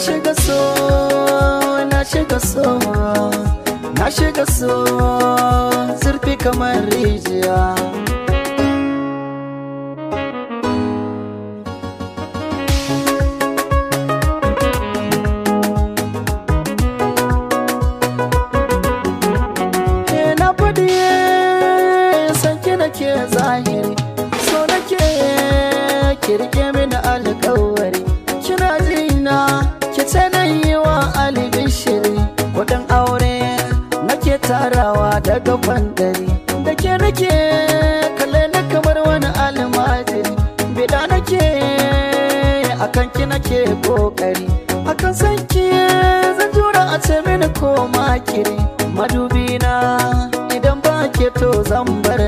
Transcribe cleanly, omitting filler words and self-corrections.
shiga so, na shiga so, na shiga so, zurfi kamar rijiya. Na faɗi sanki nake zahiri, so nake kirke mini alƙawari. Kina jina ki ce na yi wa albishiri, kuɗin aure nake tarawa daga bandari. Da ke nake kalle na kamar wani almajiri, bida nake akan ki nake kokari. Akan sanki zan jura a ce mini ko makiri, madubina idan ba ke to zan bar